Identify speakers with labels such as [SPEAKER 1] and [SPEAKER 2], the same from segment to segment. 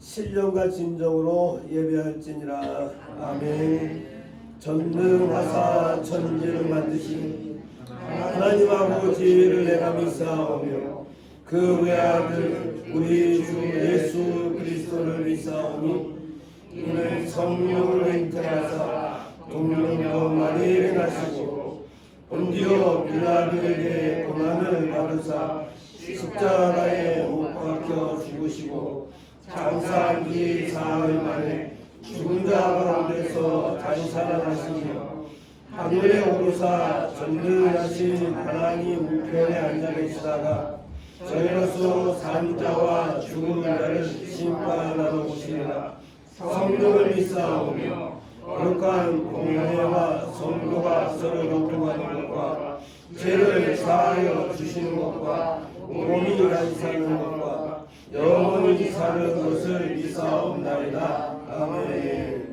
[SPEAKER 1] 신령과 진정으로 예배할지니라. 아멘. 전능하사 천지를 만드신 하나님 아버지를 내가 믿사오며 그 외아들 우리 주 예수 그리스도를 믿사오니 이는 성령을 잉태하사 동명녀 마리아에게 나시고 본디오 빌라도에게 고난을 받으사 십자가에 못 박혀 죽으시고 장사한 뒤 사흘 만에 죽은 자 가운데서 다시 살아나시며 하늘에 오르사 전능하신 하나님 우편에 앉아 계시다가 저희로서 산 자와 죽은 자를 심판하러 오시리라. 성령을 믿사오며 거룩한 공회와 성도가 서로 교통하는 것과 죄를 사하여 주시는 것과 몸이 다시 사는 것과 영원히 사는 것을 믿사옵나이다. 아멘.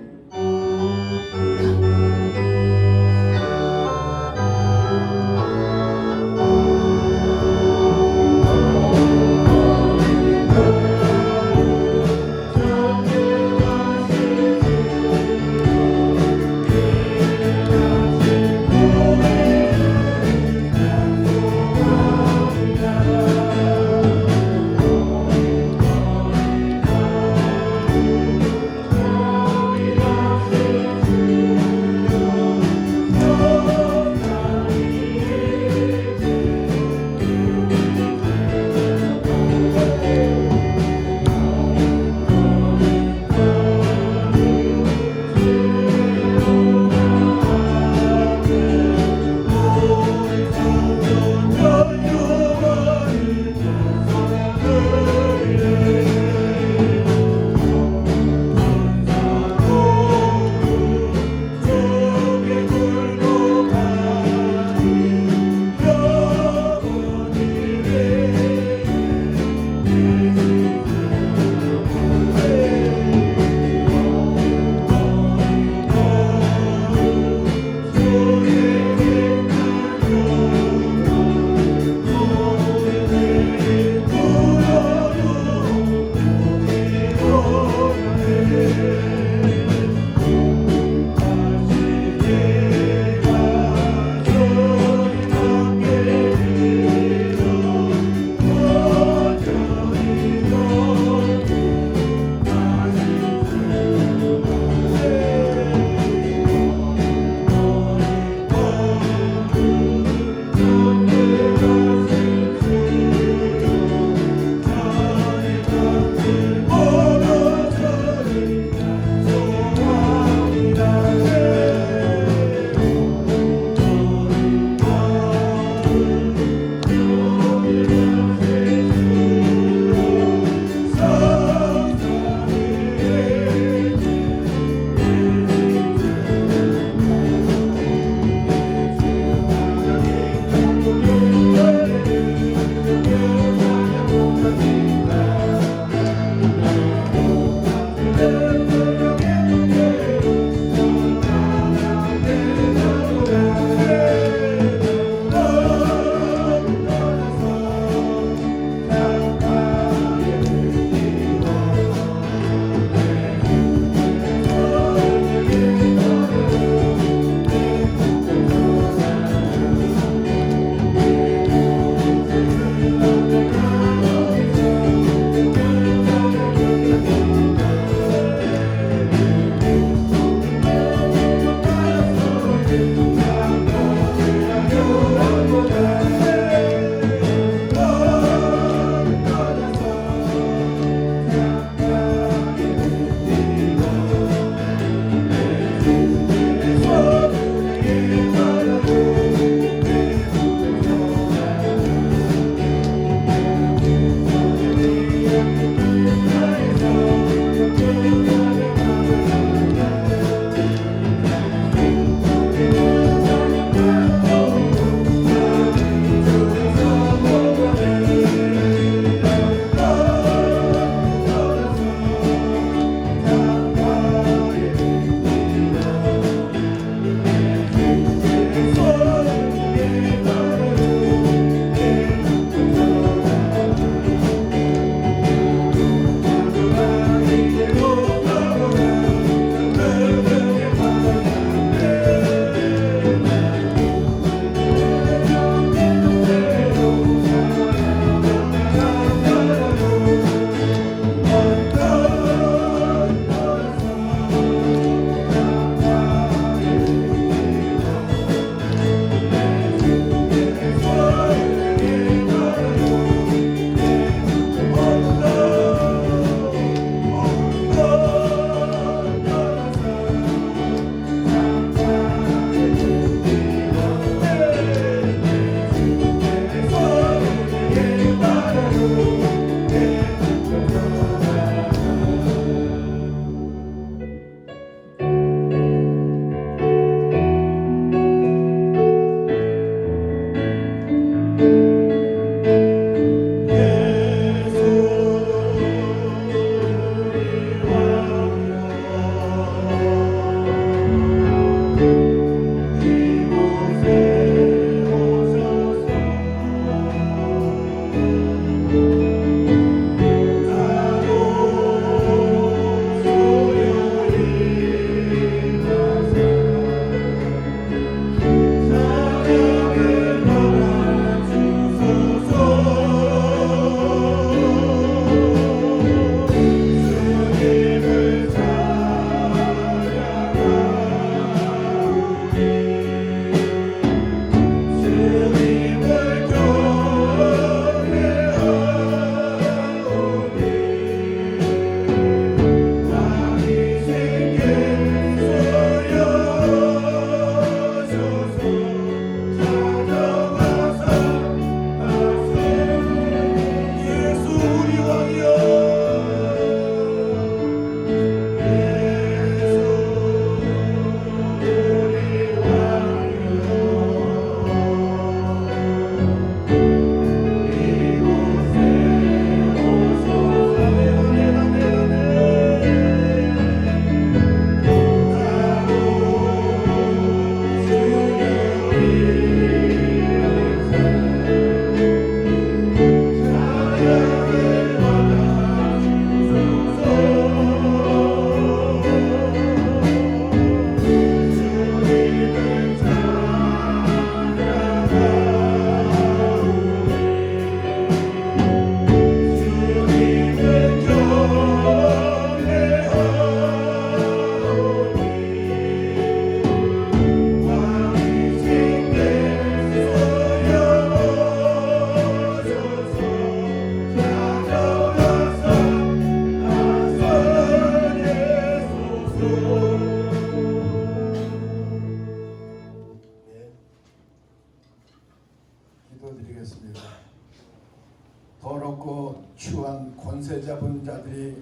[SPEAKER 2] 자들이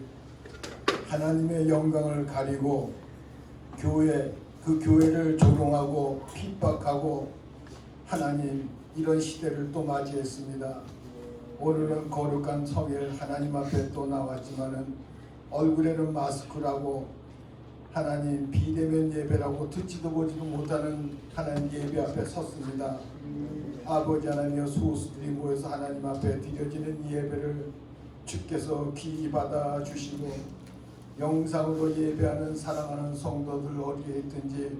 [SPEAKER 2] 하나님의 영광을 가리고 그 교회를 조롱하고 핍박하고 하나님 이런 시대를 또 맞이했습니다. 오늘은 거룩한 성일 하나님 앞에 또 나왔지만은 얼굴에는 마스크라고 하나님 비대면 예배라고 듣지도 보지도 못하는 하나님 예배 앞에 섰습니다. 아버지 하나님여 소수들이 모여서 하나님 앞에 드려지는 예배를 주께서 귀히 받아 주시고 영상으로 예배하는 사랑하는 성도들 어디에 있든지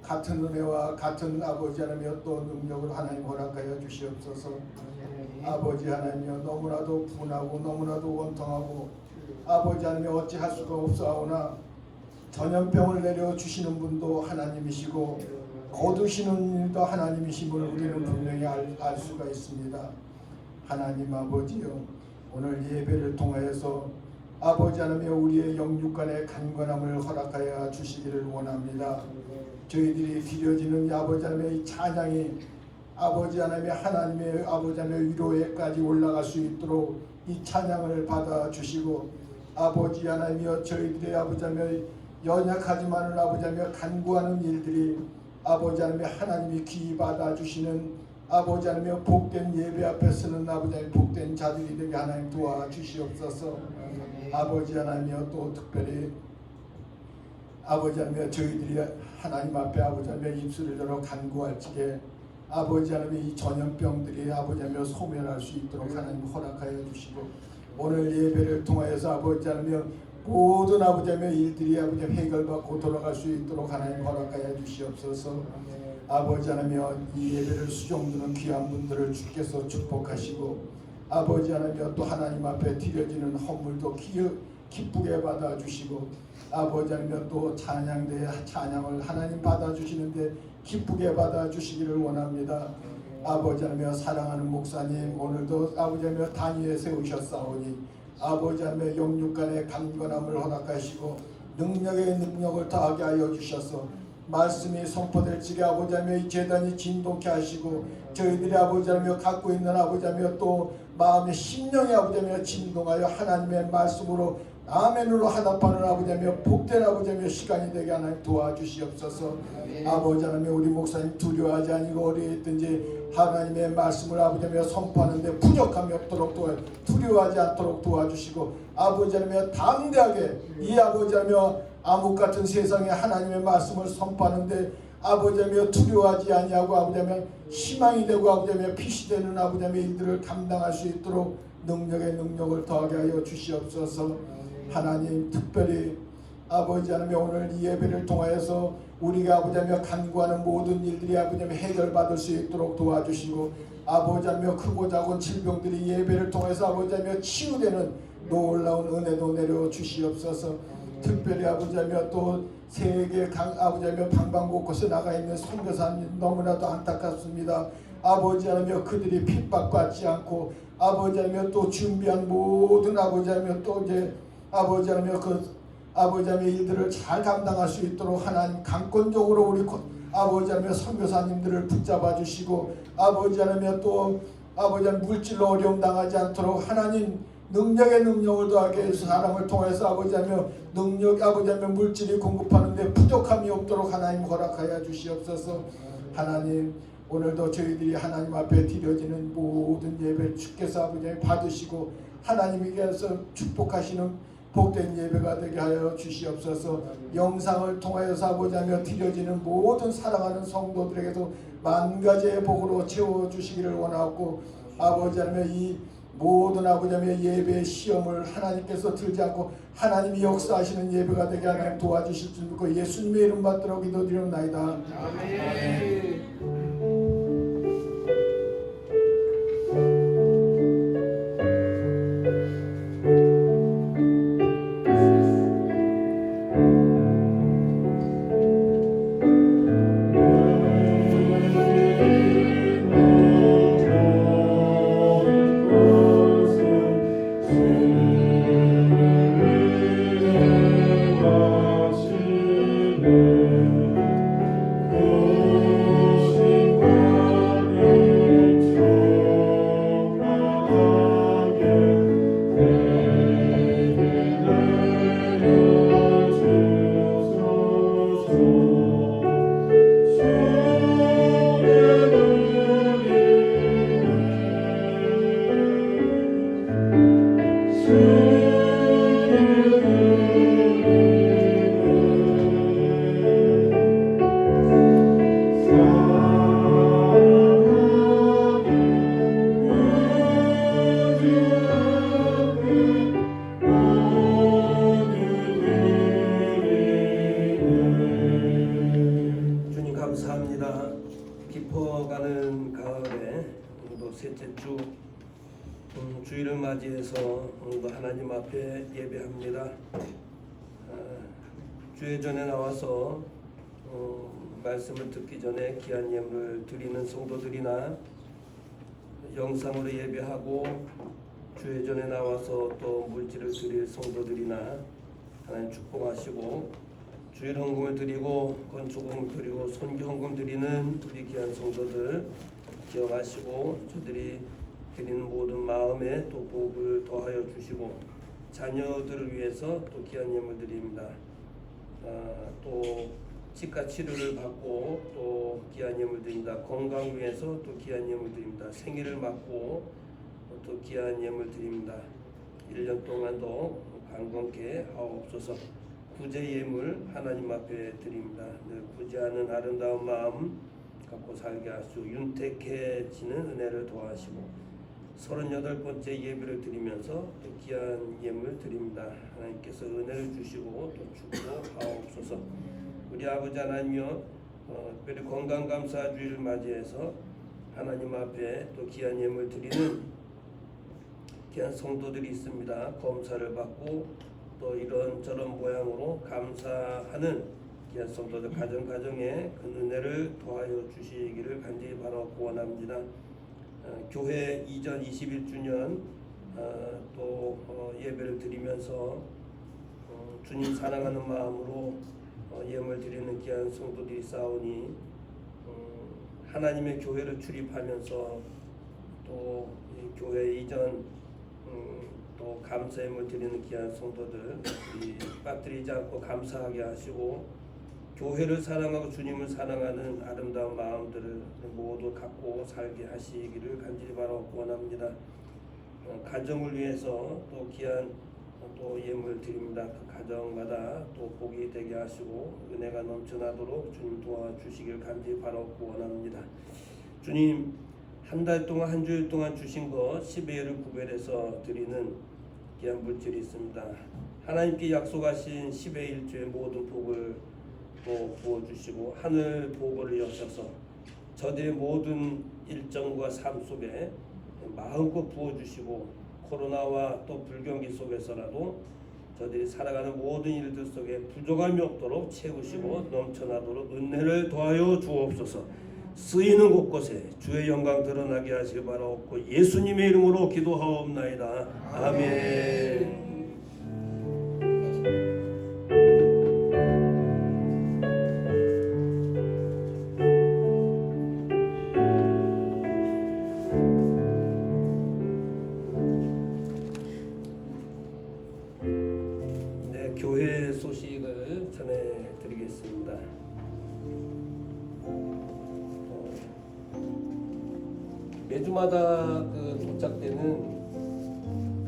[SPEAKER 2] 같은 은혜와 같은 아버지 하나님여 또 능력을 하나님 허락하여 주시옵소서. 아버지 하나님여 너무나도 분하고 너무나도 원통하고 아버지 하나님여 어찌할 수가 없사오나 전염병을 내려주시는 분도 하나님이시고 거두시는 일도 하나님이심을 우리는 분명히 알 수가 있습니다. 하나님 아버지여 오늘 예배를 통하여서 아버지 하나님여 우리의 영육간의 강건함을 허락하여 주시기를 원합니다. 저희들이 드려지는 아버지 하나님의 찬양이 아버지 하나님의 아버지 하나님의 위로에까지 올라갈 수 있도록 이 찬양을 받아주시고 아버지 하나님여 저희들의 아버지 하나님의 연약하지만은 아버지 하나님여 간구하는 일들이 아버지 하나님이 귀히 받아주시는 아버지 하나님여 복된 예배 앞에 서는 아버지 하나님 복된 자들이 되게 하나님 도와주시옵소서. 아버지 하나님여 또 특별히 아버지 하나님여 저희들이 하나님 앞에 아버지 하나님여 입술을 열어 간구할 적에 아버지 하나님의 이 전염병들이 아버지 하나님여 소멸할 수 있도록 하나님 허락하여 주시고 오늘 예배를 통하여서 아버지 하나님여 모든 아버지 하나님의 일들이 아버지 해결받고 돌아갈 수 있도록 하나님 허락하여 주시옵소서. 아버지 하나님여 이 예배를 수종드는 귀한 분들을 주께서 축복하시고 아버지 하나님여 또 하나님 앞에 드려지는 헌물도 기쁘게 받아주시고 아버지 하나님여 또 찬양을 하나님 받아주시는데 기쁘게 받아주시기를 원합니다. 아버지 하나님여 사랑하는 목사님 오늘도 아버지 하나님여 단위에 세우셨사오니 아버지 하나님의 영육간의 강건함을 허락하시고 능력의 능력을 더하게 하여 주셔서 말씀이 선포될지게 아버지 하나님의 재단이 진동케 하시고 저희들이 아버지 하나님여 갖고 있는 아버지 하나님여 또 마음의 심령이 아버지 하나님여 진동하여 하나님의 말씀으로 아멘으로 하답하는 아버지 하나님여 복된 아버지 하나님여 시간이 되게 하나님 도와주시옵소서. 아버지 하나님여 우리 목사님 두려워하지 아니고 어디에 있든지 하나님의 말씀을 아버지 하나님여 선포하는데 부족함이 없도록 두려워하지 않도록 도와주시고 아버지 하나님여 담대하게 이 아버지 하나님여 암흑같은 세상에 하나님의 말씀을 선포하는데 아버지 하나님여 두려워하지 아니하고 아버지 하나님여 희망이 되고 아버지 하나님여 빛이 되는 아버지 하나님의 일들을 감당할 수 있도록 능력의 능력을 더하게 하여 주시옵소서. 하나님 특별히 아버지 하나님 오늘 이 예배를 통하여서 우리가 아버지 하나님 간구하는 모든 일들이 아버지 하나님 해결받을 수 있도록 도와주시고 아버지 하나님 크고 작은 질병들이 예배를 통해서 아버지 하나님 치유되는 놀라운 은혜도 내려 주시옵소서. 특별히 아버지 하나님 또 세계 아버지 하나님 방방곳곳에 나가 있는 선교사님 너무나도 안타깝습니다. 아버지 하나님 그들이 핍박받지 않고 아버지 하나님 또 준비한 모든 아버지 하나님 또 이제 아버지 하나님 아버지 하나님 일들을 잘 감당할 수 있도록 하나님 강권적으로 우리 아버지 하나님 선교사님들을 붙잡아 주시고 아버지 하나님 또 아버지 하나님 물질로 어려움 당하지 않도록 하나님 능력의 능력을 더하게 해서 사람을 통해서 아버지 하나님 능력 아버지 하나님 물질이 공급하는데 부족함이 없도록 하나님 허락하여 주시옵소서. 하나님 오늘도 저희들이 하나님 앞에 드려지는 모든 예배를 주께서 아버지 하나님 받으시고 하나님께서 축복하시는 복된 예배가 되게 하여 주시옵소서. 영상을 통하여서 아버지 하며 드려지는 모든 사랑하는 성도들에게도 만가지의 복으로 채워주시기를 원하고 아버지 하며 이 모든 아버지 하며 예배의 시험을 하나님께서 들지 않고 하나님이 역사하시는 예배가 되게 하나님 도와주실 줄 믿고 예수님의 이름 받들어 기도드리옵나이다. 아멘.
[SPEAKER 3] Oh
[SPEAKER 1] 둘째 주 주일을 맞이해서 오늘도 하나님 앞에 예배합니다. 주일 전에 나와서 말씀을 듣기 전에 귀한 예물을 드리는 성도들이나 영상으로 예배하고 주일 전에 나와서 또 물질을 드릴 성도들이나 하나님 축복하시고 주일 헌금을 드리고 건축헌금을 드리고 선교 헌금 드리는 우리 귀한 성도들 기억하시고 저들이 드리는 모든 마음에 또 복을 더하여 주시고 자녀들을 위해서 또 귀한 예물 드립니다. 또 치과 치료를 받고 또 귀한 예물 드립니다. 건강 위해서 또 귀한 예물 드립니다. 생일을 맞고 또 귀한 예물 드립니다. 1년 동안도 강건케 하옵소서. 구제 예물 하나님 앞에 드립니다. 늘 구제하는 아름다운 마음 갖고 살게 하시고 윤택해지는 은혜를 도와하시고 38번째 예배를 드리면서 또 귀한 예물 드립니다. 하나님께서 은혜를 주시고 또 축복하옵소서. 우리 아버지 하나님이여, 특별히 건강감사 주일을 맞이해서 하나님 앞에 또 귀한 예물 드리는 귀한 성도들이 있습니다. 검사를 받고 또 이런저런 모양으로 감사하는 귀한 성도들 가정에 그 은혜를 더하여 주시기를 간절히 바라고 원합니다. 교회 이전 21주년 또 예배를 드리면서 주님 사랑하는 마음으로 예물 드리는 귀한 성도들이 싸우니 하나님의 교회를 출입하면서 또 교회 이전 또 감사 예물 드리는 귀한 성도들 빠뜨리지 않고 감사하게 하시고 교회를 사랑하고 주님을 사랑하는 아름다운 마음들을 모두 갖고 살게 하시기를 간절히 바라고 원합니다. 가정을 위해서 또 귀한 또 예물 드립니다. 그 가정마다 또 복이 되게 하시고 은혜가 넘쳐나도록 주님 도와주시길 간절히 바라고 원합니다. 주님 한 달 동안 한 주일 동안 주신 것 10회를 구별해서 드리는 귀한 물질이 있습니다. 하나님께 약속하신 10회 1주의 모든 복을 또 부어주시고 하늘 보고를 여셔서 저들의 모든 일정과 삶 속에 마음껏 부어주시고 코로나와 또 불경기 속에서라도 저들이 살아가는 모든 일들 속에 부족함이 없도록 채우시고 넘쳐나도록 은혜를 더하여 주옵소서. 쓰이는 곳곳에 주의 영광 드러나게 하시길 바라옵고 예수님의 이름으로 기도하옵나이다. 아멘. 네, 교회 소식을 전해드리겠습니다. 매주마다 그 도착되는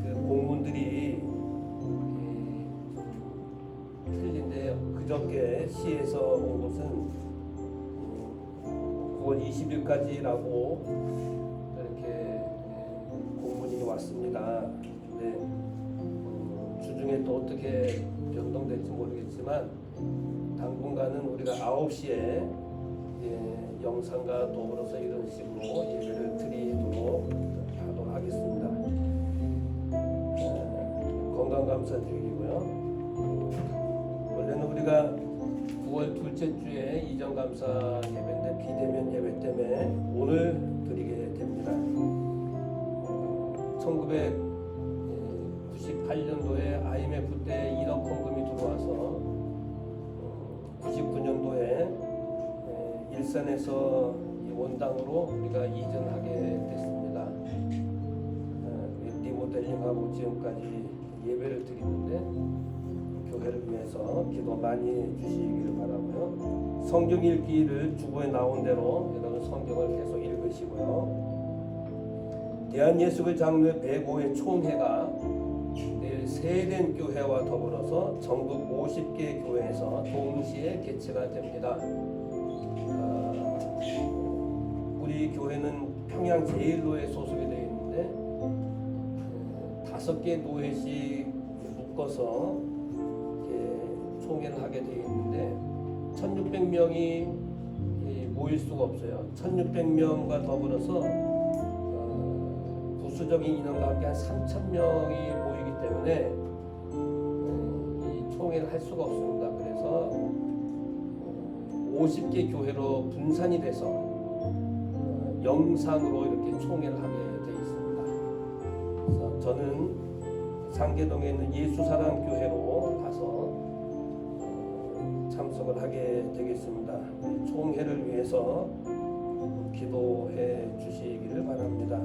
[SPEAKER 1] 그 공문들이 틀린데 그저께 시에서 온 것은 9월 20일까지라고 이렇게 공문이 왔습니다. 근데 주중에 또 어떻게 변동될지 모르겠지만 당분간은 우리가 9시에 영상과 더불어서 이런 식으로 예배를 드리도록 하도록 하겠습니다. 건강감사주일이고요. 원래는 우리가 9월 둘째 주에 이전감사 예배인데 비대면 예배 때문에 오늘 드리게 됩니다. 1998년도에 IMF 때 1억 헌금이 들어와서 99년도에 일산에서 이 원당으로 우리가 이전하게 됐습니다. 리모델링하고 지금까지 예배를 드리는데 교회를 위해서 기도 많이 주시기를 바라고요. 성경 읽기를 주보에 나온 대로 여러분 성경을 계속 읽으시고요. 대한예수교 장로회 105회 총회가 내일 세된 교회와 더불어서 전국 50개 교회에서 동시에 개최가 됩니다. 우리 교회는 평양 제1노에 소속이 되어 있는데 5개 노회씩 묶어서 총회를 하게 되어 있는데 1600명이 모일 수가 없어요. 1600명과 더불어서 보수적인 인원과 함께 한 3,000명이 모이기 때문에 이 총회를 할 수가 없습니다. 그래서 50개 교회로 분산이 돼서 영상으로 이렇게 총회를 하게 되어 있습니다. 그래서 저는 상계동에 있는 예수사랑교회로 가서 참석을 하게 되겠습니다. 총회를 위해서 기도해 주시기를 바랍니다.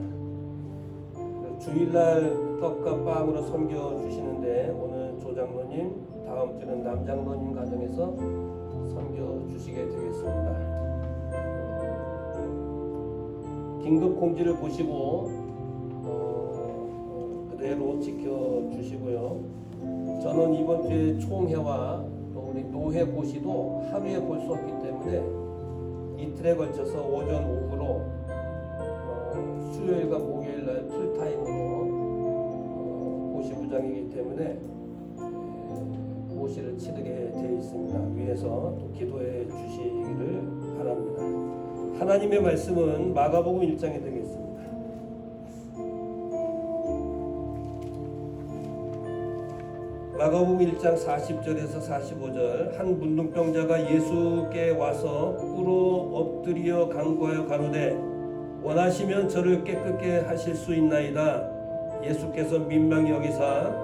[SPEAKER 1] 주일날 떡과 빵으로 섬겨 주시는데 오늘 조장로님, 다음 주는 남장로님 가정에서 섬겨 주시게 되겠습니다. 긴급 공지를 보시고 그대로 지켜 주시고요. 저는 이번 주에 총회와 또 우리 노회 고시도 하루에 볼 수 없기 때문에 이틀에 걸쳐서 오전 오후로 수요일과 목요일 날 풀타임으로 고시부장이기 때문에 고시를 치르게 되어 있습니다. 위해서 또 기도해 주시기를 바랍니다. 하나님의 말씀은 마가복음 1장에 되겠습니다. 마가복음 1장 40절에서 45절. 한 문둥병자가 예수께 와서 꿇어 엎드려 간구하여 가로되 원하시면 저를 깨끗게 하실 수 있나이다. 예수께서 민망히 여기사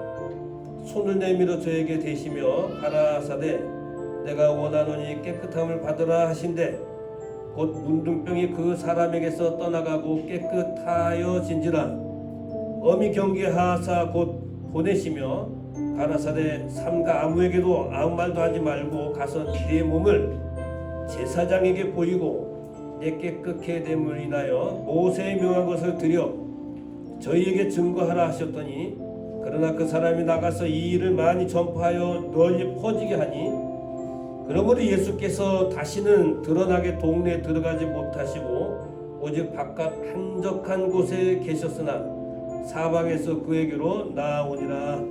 [SPEAKER 1] 손을 내밀어 저에게 대시며 가라사대 내가 원하노니 깨끗함을 받으라 하신대 곧 문둥병이 그 사람에게서 떠나가고 깨끗하여진지라. 엄히 경계하사 곧 보내시며 가라사대 삼가 아무에게도 아무 말도 하지 말고 가서 네 몸을 제사장에게 보이고 내 깨끗게 됨을 인하여 모세의 명한 것을 드려 저희에게 증거하라 하셨더니 그러나 그 사람이 나가서 이 일을 많이 전파하여 널리 퍼지게 하니 그러므로 예수께서 다시는 드러나게 동네에 들어가지 못하시고 오직 바깥 한적한 곳에 계셨으나 사방에서 그에게로 나아오니라.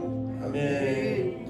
[SPEAKER 1] 아멘.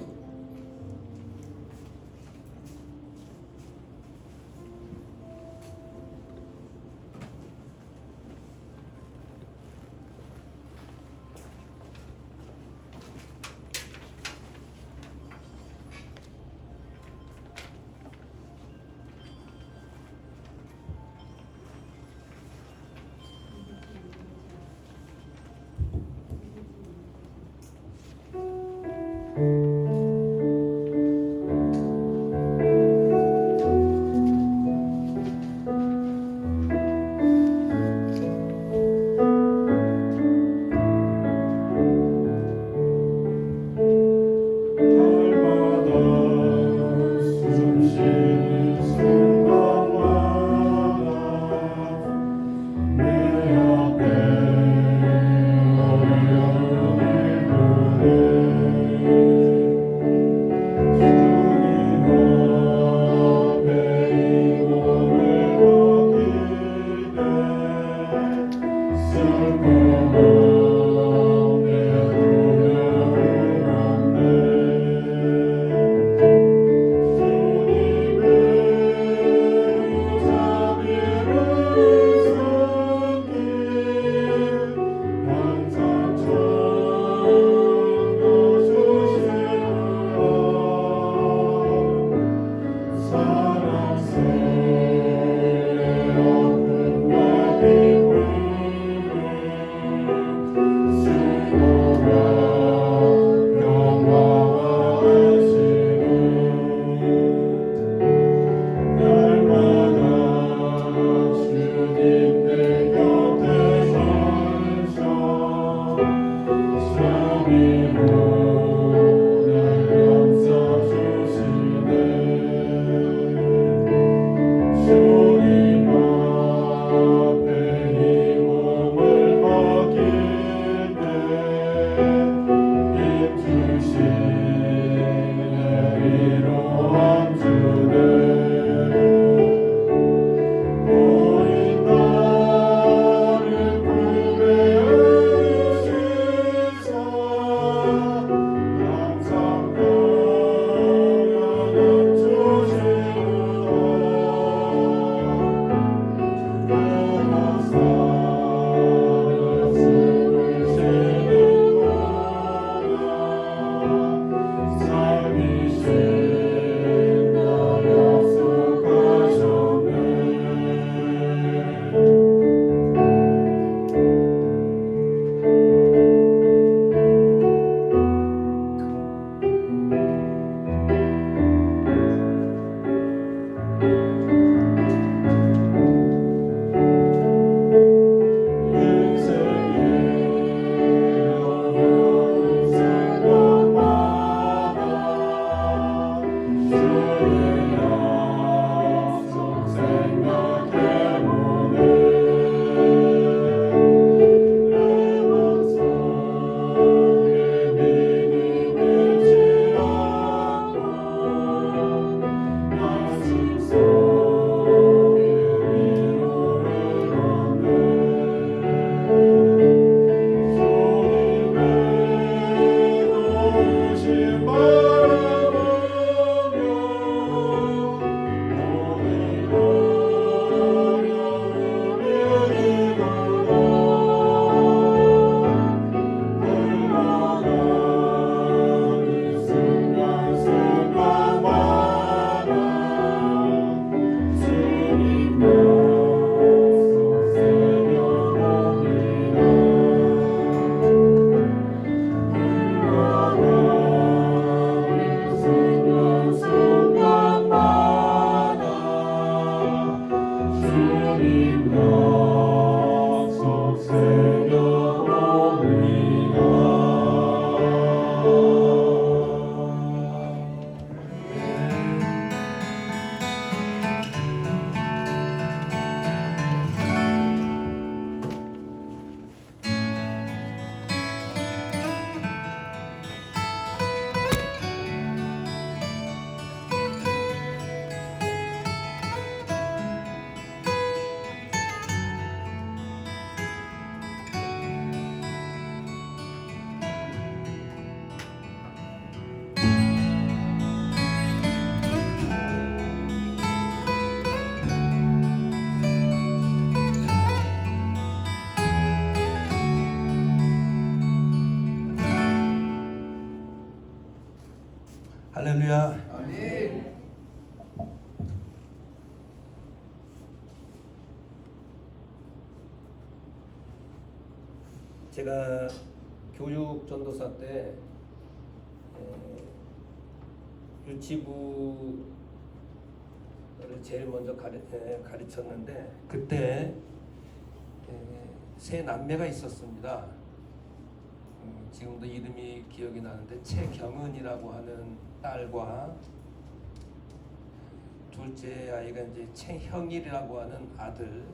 [SPEAKER 1] 할렐루야.
[SPEAKER 2] 아멘.
[SPEAKER 1] 제가 교육 전도사 때 유치부를 제일 먼저 가르쳤는데 그때 세 남매가 있었습니다. 지금도 이름이 기억이 나는데 최경은이라고 하는 딸과 둘째 아이가 이제 최형일이라고 하는 아들,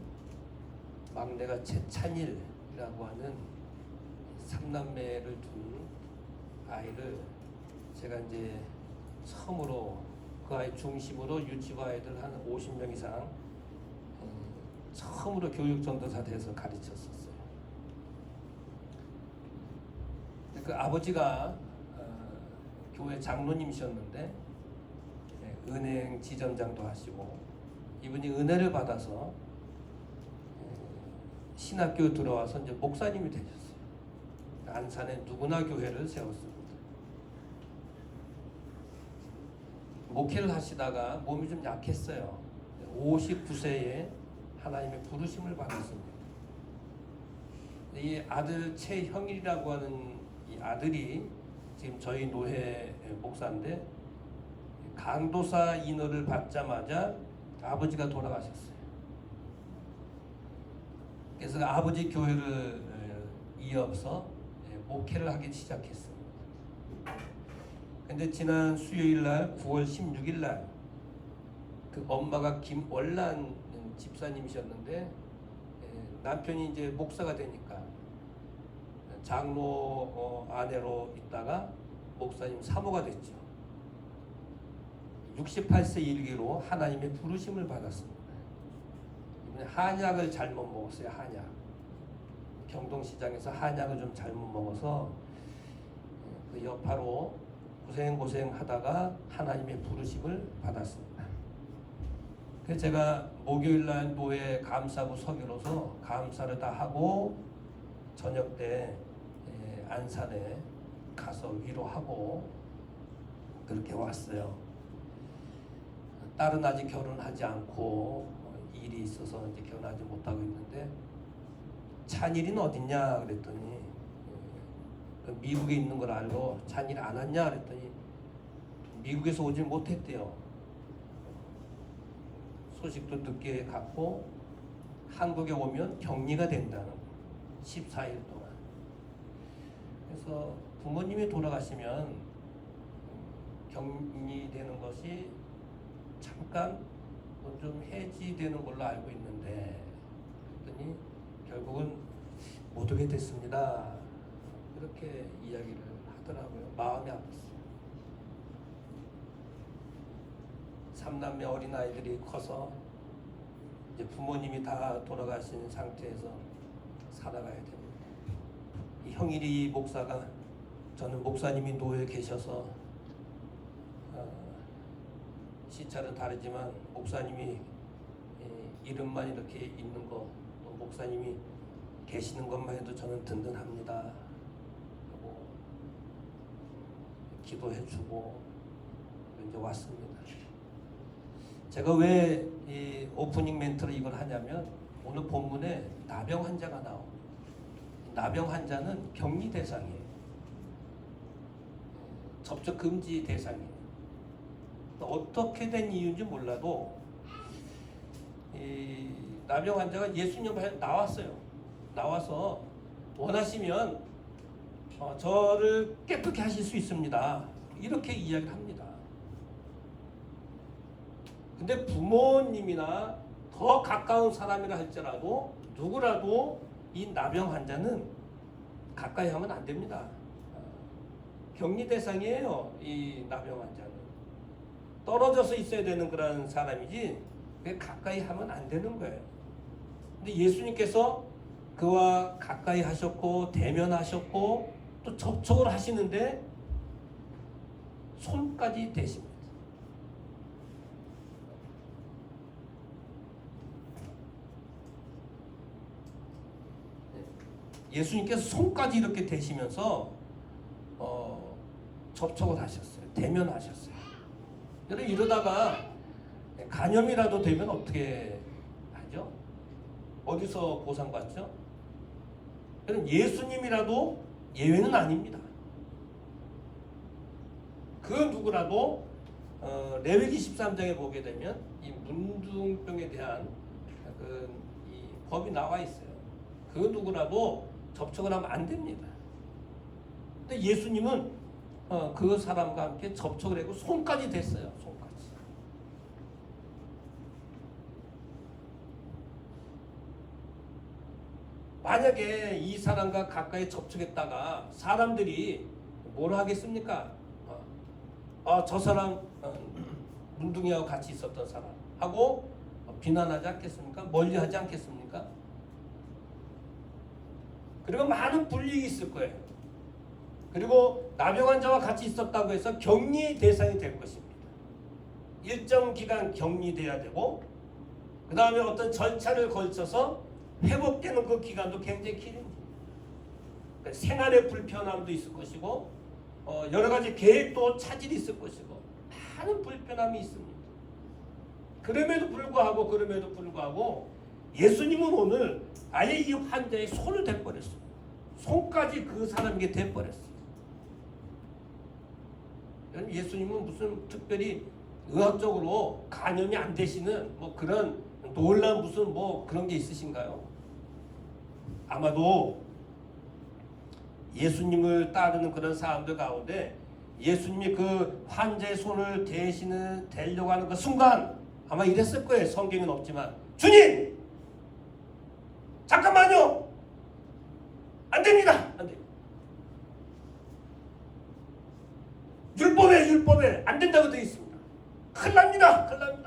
[SPEAKER 1] 막내가 최찬일이라고 하는 삼남매를 둔 아이를 제가 이제 처음으로 그 아이 중심으로 유치부 아이들 한 50명 이상 처음으로 교육 전도사 돼서 가르쳤었어요. 그 아버지가 교회 장로님이셨는데 은행 지점장도 하시고 이분이 은혜를 받아서 신학교 들어와서 이제 목사님이 되셨어요. 안산에 누구나 교회를 세웠습니다. 목회를 하시다가 몸이 좀 약했어요. 59세에 하나님의 부르심을 받았습니다. 이 아들 최형일이라고 하는 이 아들이 지금 저희 노회 목사인데 강도사 인허를 받자마자 아버지가 돌아가셨어요. 그래서 아버지 교회를 이어서 목회를 하기 시작했습니다. 근데 지난 수요일 날 9월 16일 날 그 엄마가 김월란 집사님이셨는데 남편이 이제 목사가 되니까 장로 아내로 있다가 목사님 사모가 됐죠. 68세 일기로 하나님의 부르심을 받았습니다. 이번에 한약을 잘못 먹었어요. 한약. 경동시장에서 한약을 좀 잘못 먹어서 그 여파로 고생하다가 하나님의 부르심을 받았습니다. 그래서 제가 목요일날 노회 감사부 서기로서 감사를 다 하고 저녁 때 안산에 가서 위로하고 그렇게 왔어요. 딸은 아직 결혼하지 않고 일이 있어서 이제 결혼하지 못하고 있는데 찬일이는 어딨냐 그랬더니 미국에 있는 걸 알고 찬일 안 왔냐 그랬더니 미국에서 오질 못했대요. 소식도 늦게 갔고 한국에 오면 격리가 된다는 거예요. 14일 동안. 그래서 부모님이 돌아가시면 격리되는 것이 잠깐 좀 해지되는 걸로 알고 있는데 그랬더니 결국은 못 오게 됐습니다. 그렇게 이야기를 하더라고요. 마음이 아팠어요. 3남매 어린아이들이 커서 이제 부모님이 다 돌아가신 상태에서 살아가야 됩니다. 이 형일이 목사가, 저는 목사님이 노예에 계셔서 시차는 다르지만 목사님이 이름만 이렇게 있는 거, 또 목사님이 계시는 것만 해도 저는 든든합니다 하고 기도해주고 이제 왔습니다. 제가 왜 이 오프닝 멘트를 이걸 하냐면 오늘 본문에 나병 환자가 나옵니다. 나병 환자는 격리 대상이에요. 접촉 금지 대상이에요. 어떻게 된 이유인지 몰라도 이 나병 환자가 예수님 앞에 나왔어요. 나와서 원하시면 저를 깨끗게 하실 수 있습니다. 이렇게 이야기를 합니다. 근데 부모님이나 더 가까운 사람이라 할지라도 누구라도 이 나병 환자는 가까이 하면 안 됩니다. 격리 대상이에요. 이 나병 환자는 떨어져서 있어야 되는 그런 사람이지 가까이 하면 안 되는 거예요. 근데 예수님께서 그와 가까이 하셨고 대면하셨고 또 접촉을 하시는데 손까지 대십니다. 예수님께서 손까지 이렇게 대시면서 접촉을 하셨어요. 대면하셨어요. 여러분 이러다가 간염이라도 되면 어떻게 하죠? 어디서 보상받죠? 여러분 예수님이라도 예외는 아닙니다. 그 누구라도 레위기 13장에 보게 되면 이 문둥병에 대한 이 법이 나와 있어요. 그 누구라도 접촉을 하면 안 됩니다. 근데 예수님은 그 사람과 함께 접촉을 하고 손까지 댔어요. 손까지. 만약에 이 사람과 가까이 접촉했다가 사람들이 뭘 하겠습니까? 저 사람 문둥이하고 같이 있었던 사람 하고 비난하지 않겠습니까? 멀리하지 않겠습니까? 그리고 많은 불이익이 있을 거예요. 그리고 나병 환자와 같이 있었다고 해서 격리 대상이 될 것입니다. 일정 기간 격리돼야 되고 그 다음에 어떤 절차를 걸쳐서 회복되는 그 기간도 굉장히 길입니다. 그러니까 생활의 불편함도 있을 것이고 여러 가지 계획도 차질이 있을 것이고 많은 불편함이 있습니다. 그럼에도 불구하고 예수님은 오늘 아예 이 환자의 손을 대버렸어요. 손까지 그 사람에게 대버렸어요. 예수님은 무슨 특별히 의학적으로 간염이 안 되시는 뭐 그런 놀란 무슨 뭐 그런 게 있으신가요? 아마도 예수님을 따르는 그런 사람들 가운데 예수님이 그 환자의 손을 대려고 하는 그 순간 아마 이랬을 거예요. 성경은 없지만 주님! 잠깐만요! 안 됩니다! 안 돼요. 율법에 안 된다고 되어 있습니다. 큰일 납니다!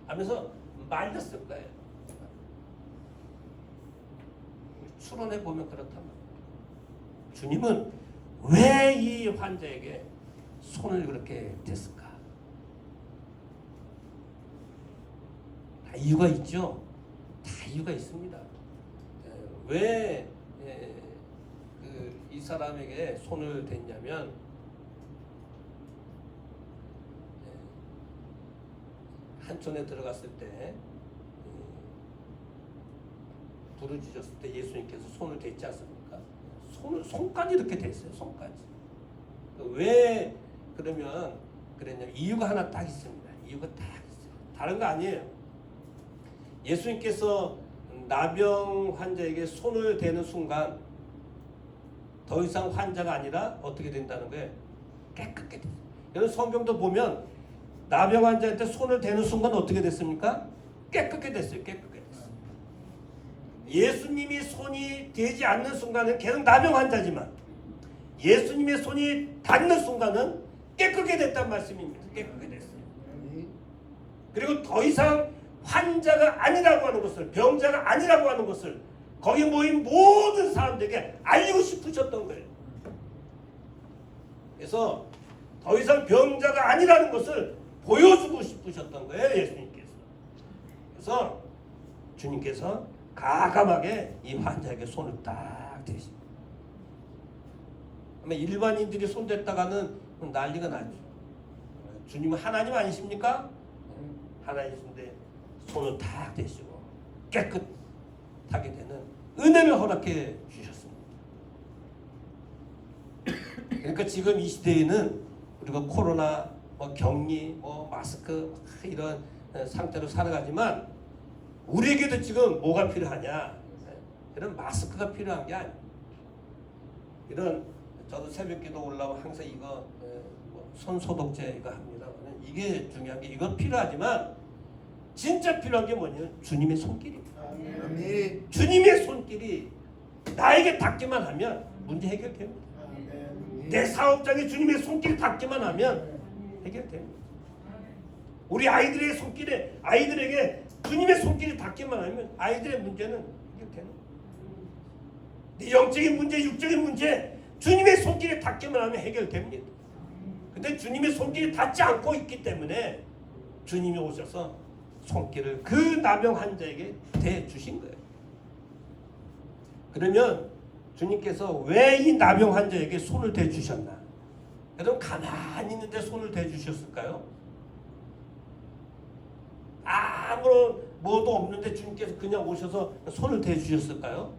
[SPEAKER 1] 하면서 말렸을 거예요. 추론해 보면 그렇다면 주님은 왜 이 환자에게 손을 그렇게 댔을까? 다 이유가 있죠. 다 이유가 있습니다. 왜 이 사람에게 손을 댔냐면 한촌에 들어갔을 때 부르짖었을 때 예수님께서 손을 댔지 않습니까? 손까지 이렇게 댔어요. 손까지. 왜 그러면 그랬냐면 이유가 하나 딱 있습니다. 이유가 딱 있어요. 다른 거 아니에요. 예수님께서 나병 환자에게 손을 대는 순간 더 이상 환자가 아니라 어떻게 된다는 거예요? 깨끗게 돼요. 여러분 성경도 보면 나병 환자한테 손을 대는 순간 어떻게 됐습니까? 깨끗게 됐어요. 깨끗게 됐어요. 예수님이 손이 되지 않는 순간은 계속 나병 환자지만 예수님의 손이 닿는 순간은 깨끗게 됐단 말씀입니다. 깨끗게 됐어요. 그리고 더 이상 환자가 아니라고 하는 것을, 병자가 아니라고 하는 것을 거기 모인 모든 사람들에게 알리고 싶으셨던 거예요. 그래서 더 이상 병자가 아니라는 것을 보여주고 싶으셨던 거예요, 예수님께서. 그래서 주님께서 가감하게 이 환자에게 손을 딱 대십니다. 일반인들이 손 댔다가는 난리가 나죠. 주님은 하나님 아니십니까? 하나님이신데 손을 탁 대시고 깨끗하게 되는 은혜를 허락해 주셨습니다. 그러니까 지금 이 시대에는 우리가 코로나, 격리, 마스크 이런 상태로 살아가지만 우리에게도 지금 뭐가 필요하냐? 이런 마스크가 필요한 게 아니에요. 이런 저도 새벽기도 올라오면 항상 이거 손 소독제 이거 합니다. 이게 중요한 게 이건 필요하지만 진짜 필요한 게 뭐냐면 주님의 손길입니다.
[SPEAKER 2] 아멘.
[SPEAKER 1] 주님의 손길이 나에게 닿기만 하면 문제 해결됩니다.
[SPEAKER 2] 아멘.
[SPEAKER 1] 내 사업장에 주님의 손길이 닿기만 하면 해결됩니다. 우리 아이들의 손길에 아이들에게 주님의 손길이 닿기만 하면 아이들의 문제는 해결되는 거예요. 네 영적인 문제, 육적인 문제 주님의 손길이 닿기만 하면 해결됩니다. 근데 주님의 손길이 닿지 않고 있기 때문에 주님이 오셔서 손길을 그 나병 환자에게 대주신 거예요. 그러면 주님께서 왜 이 나병 환자에게 손을 대주셨나? 여러분 가만히 있는데 손을 대주셨을까요? 아무런 뭐도 없는데 주님께서 그냥 오셔서 손을 대주셨을까요?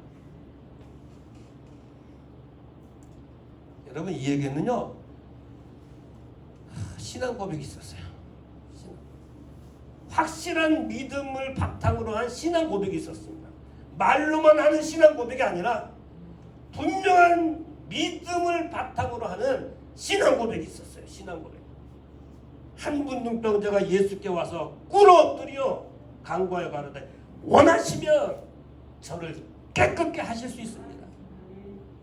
[SPEAKER 1] 여러분 이 얘기는요 신앙 고백이 있었어요. 확실한 믿음을 바탕으로 한 신앙 고백이 있었습니다. 말로만 하는 신앙 고백이 아니라 분명한 믿음을 바탕으로 하는 신앙 고백이 있었어요. 신앙 고백. 한 분 눈병자가 예수께 와서 꿇어엎드려 간구하여 가로되 원하시면 저를 깨끗게 하실 수 있습니다.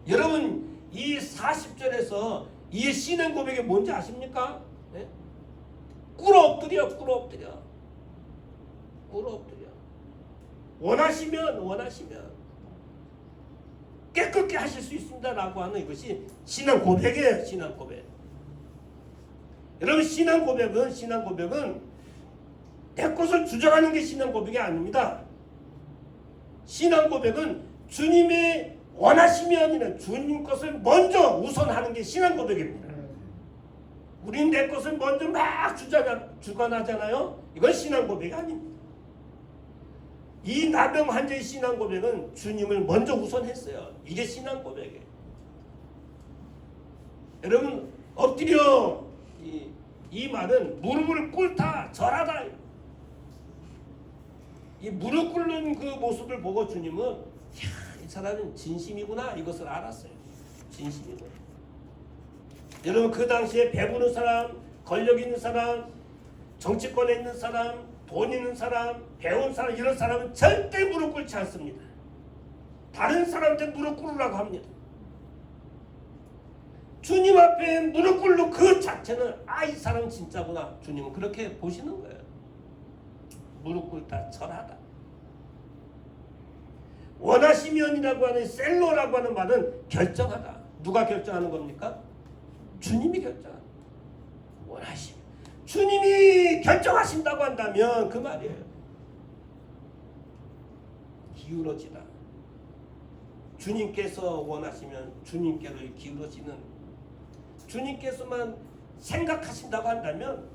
[SPEAKER 1] 여러분 이 40절에서 이 신앙 고백이 뭔지 아십니까? 네? 꿇어엎드려 원하시면 깨끗게 하실 수 있습니다라고 하는 이것이 신앙 고백이에요. 신앙 고백. 여러분 신앙 고백은 내 것을 주장하는 게 신앙 고백이 아닙니다. 신앙 고백은 주님의 원하시면이나 주님 것을 먼저 우선하는 게 신앙 고백입니다. 우린 내 것을 먼저 막 주관하잖아요. 이건 신앙 고백이 아닙니다. 이 나병 환자의 신앙 고백은 주님을 먼저 우선했어요. 이게 신앙 고백이에요. 여러분 엎드려 이 말은 무릎을 꿇다 절하다. 이 무릎 꿇는 그 모습을 보고 주님은 이 사람은 진심이구나 이것을 알았어요. 진심이구나. 여러분 그 당시에 배부른 사람, 권력 있는 사람, 정치권에 있는 사람, 돈 있는 사람, 배운 사람 이런 사람은 절대 무릎 꿇지 않습니다. 다른 사람한테 무릎 꿇으라고 합니다. 주님 앞에 무릎 꿇는 그 자체는 이 사람 진짜구나. 주님은 그렇게 보시는 거예요. 무릎 꿇다 절하다. 원하시면이라고 하는 셀로라고 하는 말은 결정하다. 누가 결정하는 겁니까? 주님이 결정하는 거예요. 원하시면 주님이 결정하신다고 한다면 그 말이에요. 기울어지다. 주님께서 원하시면 주님께로 기울어지는 주님께서만 생각하신다고 한다면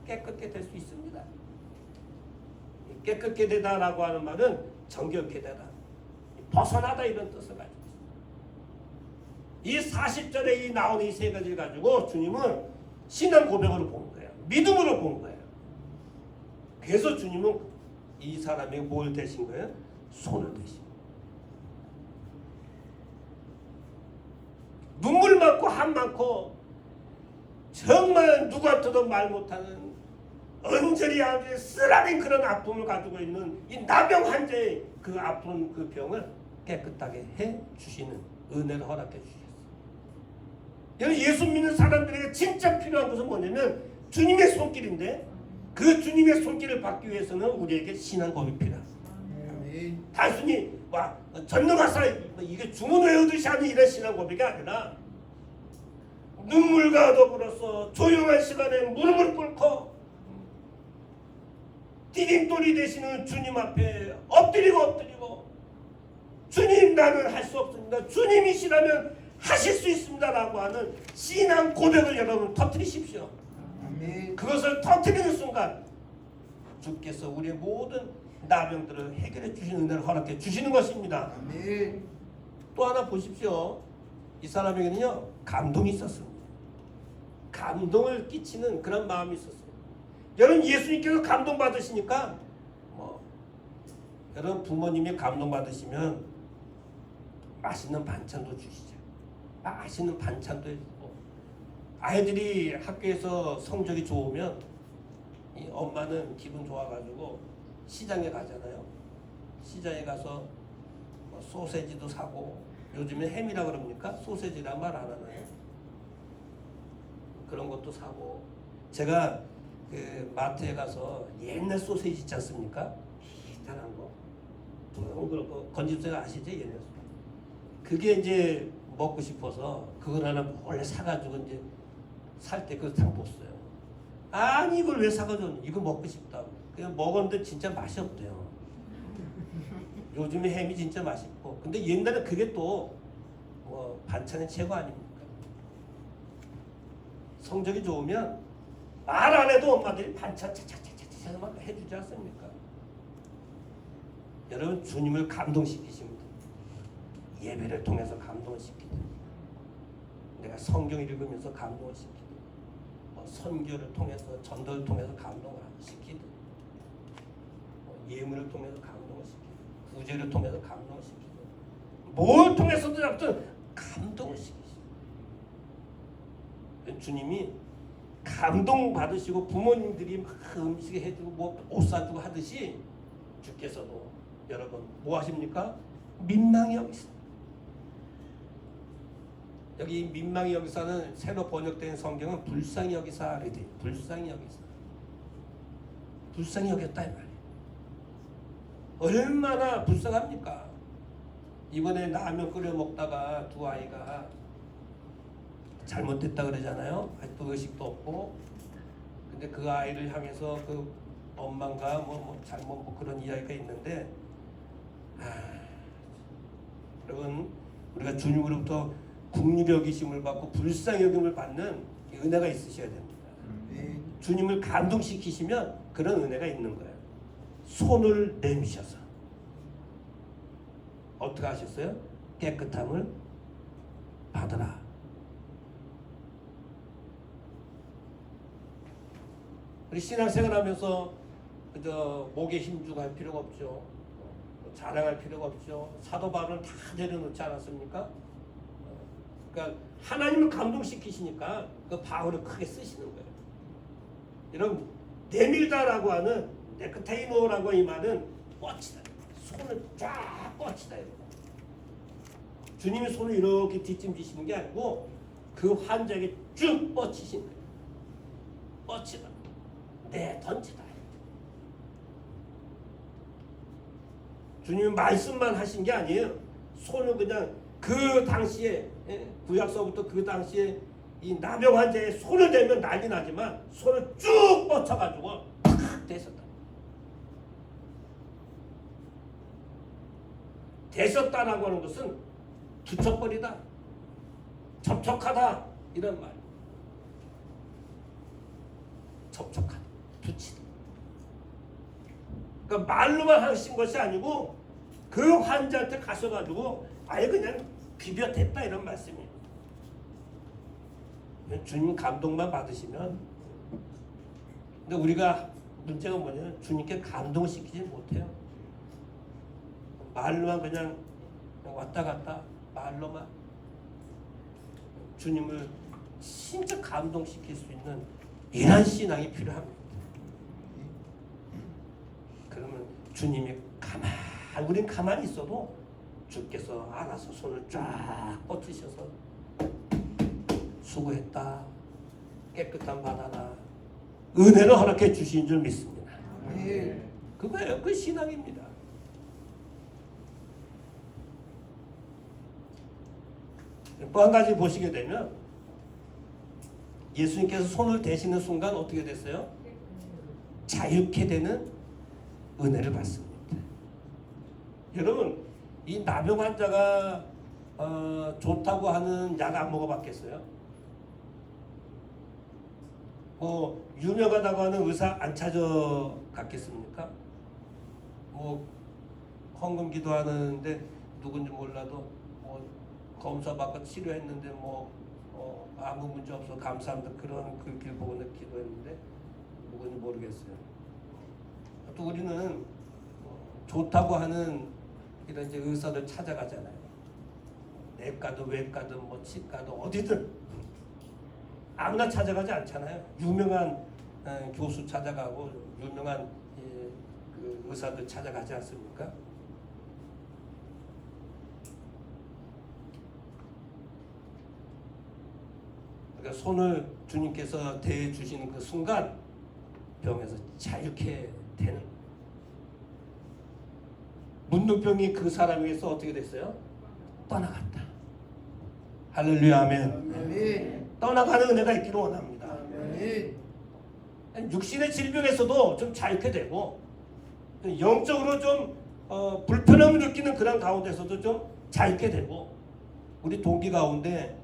[SPEAKER 1] 깨끗게 될 수 있습니다. 깨끗게 되다라고 하는 말은 정결케 되다, 벗어나다 이런 뜻을 가지고 있습니다. 이 40절에 이 나오는 이 세 가지를 가지고 주님은 신앙 고백으로 본 거예요. 믿음으로 본 거예요. 그래서 주님은 이 사람에게 뭘 대신 거예요? 손을 대신. 눈물 많고 한 많고 정말 누구한테도 말 못하는 명절이 아주 쓰라린 그런 아픔을 가지고 있는 이 나병 환자의 그 아픈 그 병을 깨끗하게 해 주시는 은혜를 허락해 주셨어요. 여러분, 예수 믿는 사람들에게 진짜 필요한 것은 뭐냐면 주님의 손길인데, 그 주님의 손길을 받기 위해서는 우리에게 신앙 고백이 필요합니다. 단순히 전능하사 이게 주문 외우듯이 하는 이런 신앙 고백이 아니라 눈물과 더불어서 조용한 시간에 무릎을 꿇고 디딤돌이 되시는 주님 앞에 엎드리고 주님, 나는 할 수 없습니다. 주님이시라면 하실 수 있습니다라고 하는 신앙 고백을 여러분 터뜨리십시오. 그것을 터뜨리는 순간 주께서 우리의 모든 나병들을 해결해 주시는 은혜를 허락해 주시는 것입니다. 또 하나 보십시오. 이 사람에게는요, 감동이 있었습니다. 감동을 끼치는 그런 마음이 있었어요. 여러분, 예수님께서 감동 받으시니까 여러분, 부모님이 감동 받으시면 맛있는 반찬도 주시죠. 맛있는 반찬도 해주고, 아이들이 학교에서 성적이 좋으면 이 엄마는 기분 좋아가지고 시장에 가잖아요. 시장에 가서 소세지도 사고, 요즘에 햄이라 그럽니까? 소세지란 말 안 하나요? 그런 것도 사고. 제가 그 마트에 가서 옛날 소세지 있지 않습니까? 희한한 거. 건집생 아시죠? 옛날 소세지. 그게 이제 먹고 싶어서 그걸 하나 몰래 사가지고 이제 살 때 그거 딱 봤어요. 아니, 이걸 왜 사가지고 이거 먹고 싶다고. 그냥 먹었는데 진짜 맛이 없대요. 요즘에 햄이 진짜 맛있고. 근데 옛날에 그게 또 반찬의 최고 아닙니까? 성적이 좋으면 말 안 해도 엄마들이 반찬 차차차차차 막 해주지 않습니까? 여러분, 주님을 감동시키십니다. 예배를 통해서 감동을 시키든, 내가 성경 읽으면서 감동을 시키든, 선교를 통해서, 전도를 통해서 감동을 시키든, 예물을 통해서 감동을 시키든, 구제를 통해서 감동을 시키든, 뭘 통해서도 잡든 감동을 시키시죠. 주님이 감동 받으시고 부모님들이 막 음식 해주고 옷 사주고 하듯이 주께서도 여러분 뭐 하십니까? 민망히 여기서. 여기 민망히 여기서는 새로 번역된 성경은 불쌍히 여기사 이렇게 돼요. 불쌍히 여기사. 불쌍히 여겼다 이 말이에요. 얼마나 불쌍합니까? 이번에 라면 끓여 먹다가 두 아이가 잘못됐다 그러잖아요. 아직도 의식도 없고. 근데 그 아이를 향해서 그 엄마가 잘못 그런 이야기가 있는데, 여러분, 우리가 주님으로부터 긍휼히 여기심을 받고 불쌍히 여김을 받는 은혜가 있으셔야 됩니다. 주님을 감동시키시면 그런 은혜가 있는 거예요. 손을 내미셔서 어떻게 하셨어요? 깨끗함을 받으라. 우리 신앙생활하면서 그저 목에 힘주고 할 필요가 없죠. 자랑할 필요가 없죠. 사도 바울은 다 내려놓지 않았습니까? 그러니까 하나님을 감동시키시니까 그 바울을 크게 쓰시는 거예요. 여러분, 내밀다라고 하는 네크테이노라고 이 말은 뻗치다. 손을 쫙 뻗치다. 주님이 손을 이렇게 뒷짐지시는 게 아니고 그 환자에게 쭉 뻗치신 거예요. 뻗치다. 던지다. 주님이 말씀만 하신 게 아니에요. 손을 그냥 그 당시에, 구약서부터 그 당시에 이 나병 환자의 손을 대면 난리 나지만 손을 쭉 뻗쳐가지고 팍 대셨다. 대셨다라고 하는 것은 투척거리다, 접촉하다 이런 말. 접촉하다, 붙이다. 그러니까 말로만 하신 것이 아니고 그 환자한테 가셔가지고 아예 그냥 비벼댔다 이런 말씀이에요. 주님 감동만 받으시면. 근데 우리가 문제가 뭐냐면 주님께 감동시키지 못해요. 말로만 그냥 왔다 갔다 말로만. 주님을 진짜 감동시킬 수 있는 이런 신앙이 필요합니다. 주님이 우린 가만히 있어도 주께서 알아서 손을 쫙 뻗으셔서 수고했다, 깨끗한 바다다, 은혜를 허락해 주신 줄 믿습니다. 그거예요. 그 신앙입니다. 또 한 가지 보시게 되면 예수님께서 손을 대시는 순간 어떻게 됐어요? 자유케 되는 은혜를 받습니다. 여러분, 이 나병 환자가 좋다고 하는 약 안 먹어봤겠어요? 뭐 유명하다고 하는 의사 안 찾아갔겠습니까? 뭐 헌금 기도하는데 누군지 몰라도 뭐 검사 받고 치료했는데 아무 문제 없어 감사합니다, 그런 그 길 보고 기도했는데 누군지 모르겠어요. 또 우리는 좋다고 하는 이런 이제 의사들 찾아가잖아요. 내과든 외과든 뭐 치과든 어디든 아무나 찾아가지 않잖아요. 유명한 교수 찾아가고 유명한 그 의사들 찾아가지 않습니까? 그러니까 손을 주님께서 대해 주시는 그 순간 병에서 자유케 되는, 문둥병이 그 사람에게서 어떻게 됐어요? 떠나갔다. 할렐루야, 아멘. 떠나가는 은혜가 있기를 원합니다. 육신의 질병에서도 좀 자유케 되고 영적으로 좀 불편함을 느끼는 그런 가운데서도 좀 자유케 되고, 우리 동기 가운데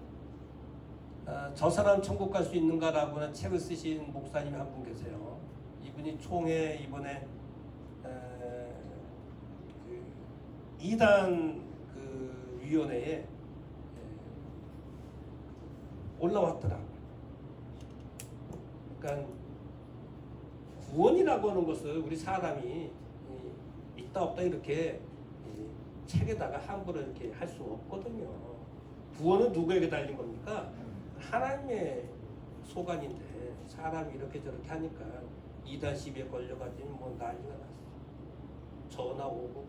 [SPEAKER 1] 저 사람 천국 갈 수 있는가라고 하는 책을 쓰신 목사님이 한 분 계세요. 이분이 총회 이번에 그 2단 그 위원회에 올라왔더라고요. 그러니까 구원이라고 하는 것을 우리 사람이 있다 없다 이렇게 책에다가 함부로 이렇게 할 수 없거든요. 구원은 누구에게 달린 겁니까? 하나님의 소관인데 사람이 이렇게 저렇게 하니까 2단 시비에 걸려가지고 뭐 난리가 났어. 전화 오고.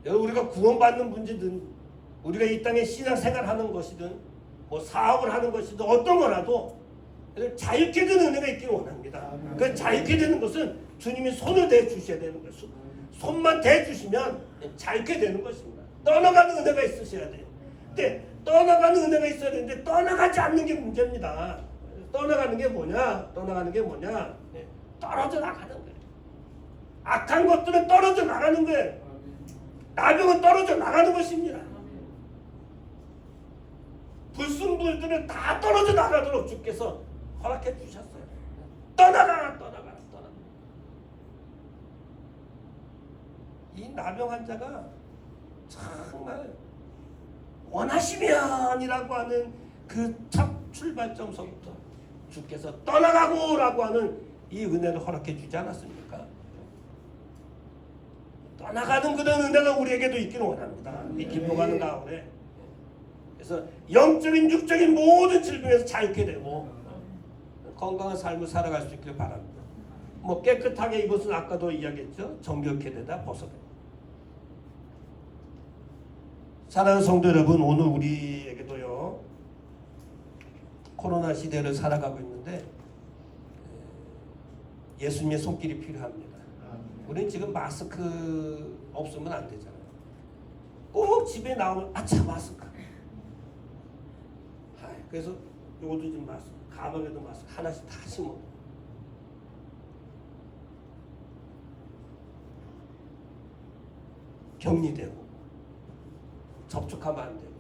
[SPEAKER 1] 여러분, 우리가 구원받는 문제든 우리가 이 땅에 신앙생활하는 것이든 뭐 사업을 하는 것이든 어떤 거라도 자유케 되는 은혜가 있기를 원합니다. 그 자유케 되는 것은 주님이 손을 대 주셔야 되는 거예요. 손만 대 주시면 자유케 되는 것입니다. 떠나가는 은혜가 있으셔야 돼요. 근데 떠나가는 은혜가 있어야 되는데 떠나가지 않는 게 문제입니다. 떠나가는 게 뭐냐? 떨어져 나가는 거예요. 악한 것들은 떨어져 나가는 거예요. 나병은 떨어져 나가는 것입니다. 불순물들은 다 떨어져 나가도록 주께서 허락해 주셨어요. 떠나가. 이 나병 환자가 정말 원하시면이라고 하는 그 첫 출발점서부터 주께서 떠나가고라고 하는 이 은혜를 허락해 주지 않았습니까? 떠나가는 그런 은혜가 우리에게도 있기를 원합니다. 이 기뻐가는 가운데. 그래서 영적인 육적인 모든 질병에서 자유케 되고 건강한 삶을 살아갈 수 있기를 바랍니다. 뭐 깨끗하게 이것은 아까도 이야기했죠. 정결케 되다 벗어다. 사랑하는 성도 여러분, 오늘 우리에게도요 코로나 시대를 살아가고 있는데 예수님의 손길이 필요합니다. 우리는 지금 마스크 없으면 안 되잖아요. 꼭 집에 나오면 아차 마스크. 그래서 요것도 좀 마스크, 가방에도 마스크 하나씩 다 심어. 격리되고 접촉하면 안 되고,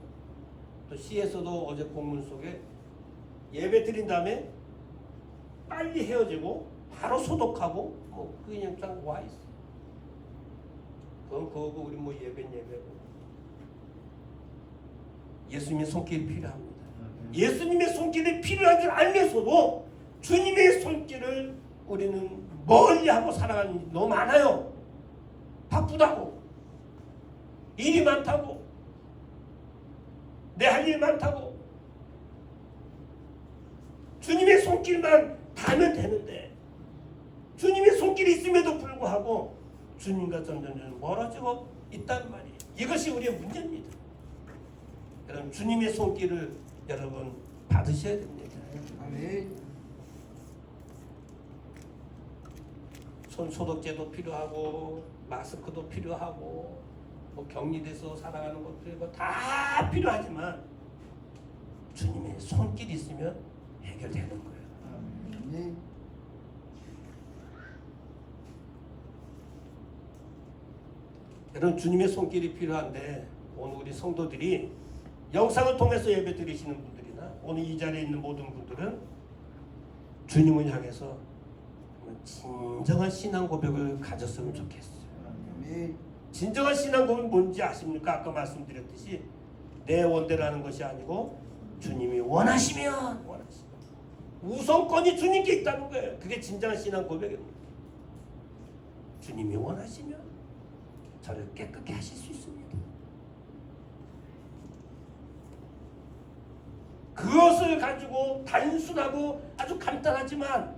[SPEAKER 1] 또 C에서도 어제 공문 속에 예배 드린 다음에 빨리 헤어지고 바로 소독하고 뭐 그냥 쫙 와 있어. 그건 그거고 우리 뭐 예배는 예배고. 예수님의 손길이 필요합니다. 예수님의 손길이 필요한 줄 알면서도 주님의 손길을 우리는 멀리하고 살아가는 일이 너무 많아요. 바쁘다고, 일이 많다고, 내 할 일 많다고. 주님의 손 손길만 닿으면 되는데 주님의 손길이 있음에도 불구하고 주님과 점점 멀어지고 있단 말이에요. 이것이 우리의 문제입니다. 여러분 주님의 손길을 여러분 받으셔야 됩니다.
[SPEAKER 3] 아멘.
[SPEAKER 1] 손 소독제도 필요하고 마스크도 필요하고 뭐 격리돼서 살아가는 것도 다 필요하지만 주님의 손길이 있으면 해결되는 거예요.
[SPEAKER 3] 아멘.
[SPEAKER 1] 여러분 주님의 손길이 필요한데 오늘 우리 성도들이 영상을 통해서 예배 드리시는 분들이나 오늘 이 자리에 있는 모든 분들은 주님을 향해서 진정한 신앙 고백을 가졌으면 좋겠어요.
[SPEAKER 3] 아멘.
[SPEAKER 1] 진정한 신앙 고백은 뭔지 아십니까? 아까 말씀드렸듯이 내 원대라는 것이 아니고 주님이 원하시면 우선권이 주님께 있다는 거예요. 그게 진정한 신앙 고백입니다. 주님이 원하시면 저를 깨끗게 하실 수 있습니다. 그것을 가지고 단순하고 아주 간단하지만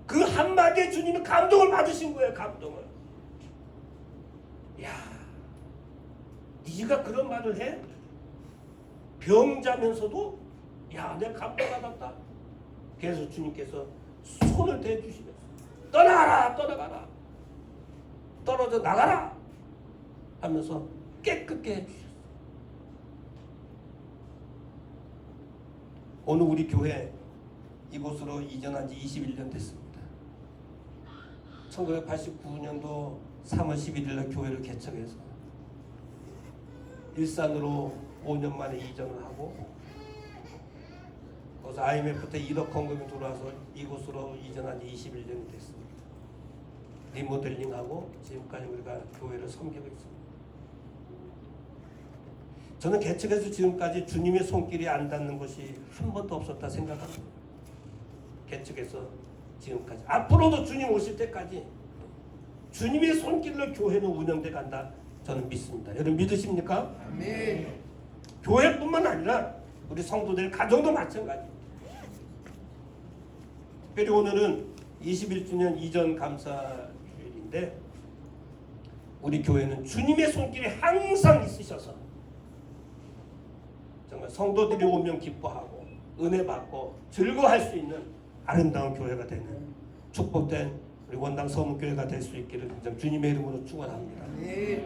[SPEAKER 1] 그 한마디에 주님이 감동을 받으신 거예요. 감동을. 야, 네가 그런 말을 해? 병자면서도 야, 내가 감동받았다. 그래서 주님께서 손을 대주시면서 떠나가라, 떠나가라, 떨어져 나가라 하면서 깨끗게 해주셨어요. 오늘 우리 교회 이곳으로 이전한 지 21년 됐습니다. 1989년도 3월 11일 날 교회를 개척해서 일산으로 5년 만에 이전을 하고 거기서 IMF 때 1억 헌금이 들어와서 이곳으로 이전한 지 21년이 됐습니다. 리모델링하고 지금까지 우리가 교회를 섬기고 있습니다. 저는 개척해서 지금까지 주님의 손길이 안 닿는 것이 한 번도 없었다 생각합니다. 개척해서 지금까지 앞으로도 주님 오실 때까지 주님의 손길로 교회는 운영돼 간다 저는 믿습니다. 여러분 믿으십니까?
[SPEAKER 3] 아멘.
[SPEAKER 1] 교회뿐만 아니라 우리 성도들 가정도 마찬가지. 특별히 오늘은 21주년 이전 감사주일인데 우리 교회는 주님의 손길이 항상 있으셔서 정말 성도들이 오면 기뻐하고 은혜 받고 즐거워할 수 있는 아름다운 교회가 되는 축복된 우리 원당 서문교회가 될 수 있기를 주님의 이름으로 축원합니다.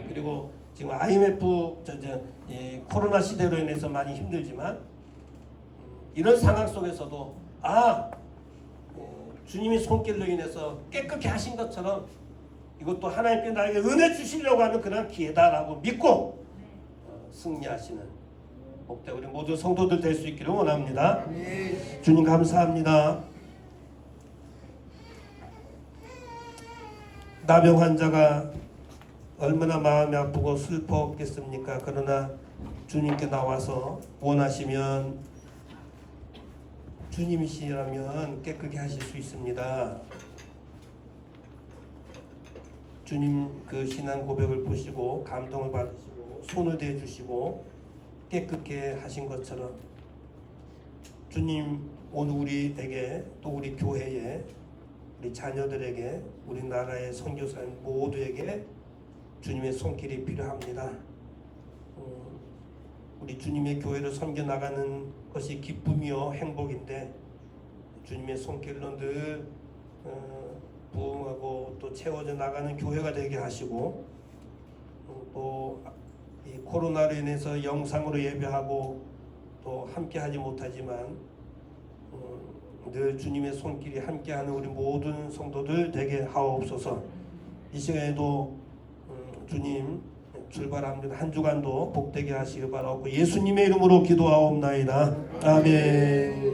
[SPEAKER 1] 그리고 지금 IMF 코로나 시대로 인해서 많이 힘들지만 이런 상황 속에서도 주님이 손길로 인해서 깨끗게 하신 것처럼 이것도 하나님께 나에게 은혜 주시려고 하는 그런 기회다라고 믿고 승리하시는 복된 우리 모든 성도들 될 수 있기를 원합니다. 주님 감사합니다. 나병 환자가 얼마나 마음이 아프고 슬펐겠습니까? 그러나 주님께 나와서 원하시면 주님이시라면 깨끗게 하실 수 있습니다. 주님 그 신앙 고백을 보시고 감동을 받으시고 손을 대주시고 깨끗게 하신 것처럼 주님 오늘 우리에게 또 우리 교회에 우리 자녀들에게 우리 나라의 선교사님 모두에게 주님의 손길이 필요합니다. 우리 주님의 교회를 섬겨 나가는 것이 기쁨이요 행복인데 주님의 손길로 늘 부흥하고 또 채워져 나가는 교회가 되게 하시고 또 이 코로나로 인해서 영상으로 예배하고 또 함께하지 못하지만 늘 주님의 손길이 함께하는 우리 모든 성도들 되게 하옵소서. 이 시간에도 주님 출발합니다. 한 주간도 복되게 하시길 바라고 예수님의 이름으로 기도하옵나이다. 아멘.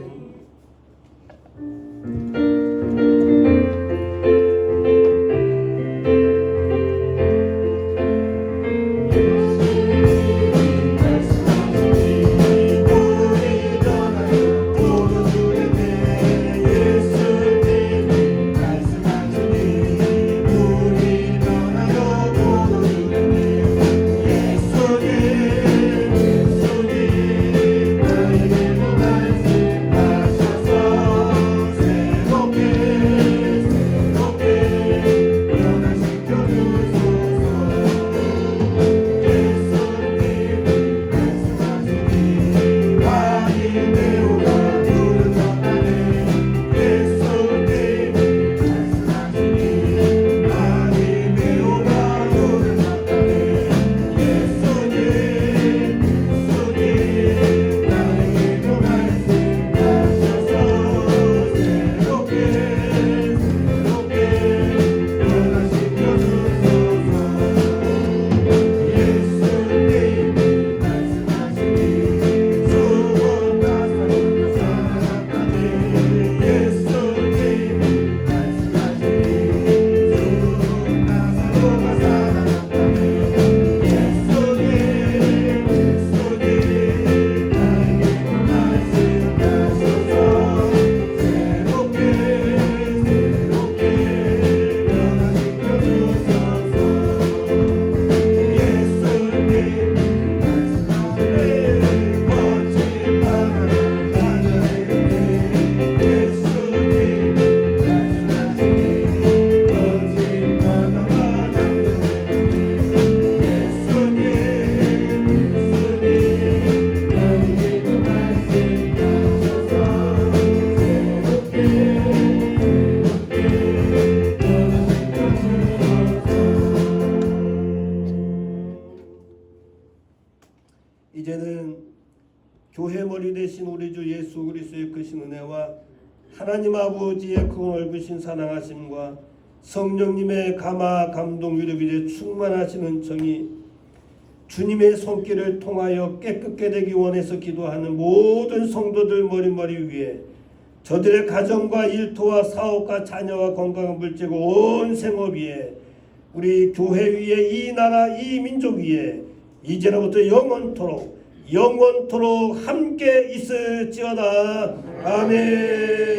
[SPEAKER 1] 교회 머리 되신 우리 주 예수 그리스도의 크신 은혜와 하나님 아버지의 그 넓으신 사랑하심과 성령님의 감화 감동 위로비에 충만하시는 정이 주님의 손길을 통하여 깨끗게 되기 원해서 기도하는 모든 성도들 머리 위에 저들의 가정과 일터와 사업과 자녀와 건강한 물질과 온 생업 위에 우리 교회 위에 이 나라 이 민족 위에 이제로부터 영원토록 함께 있을지어다. 아멘.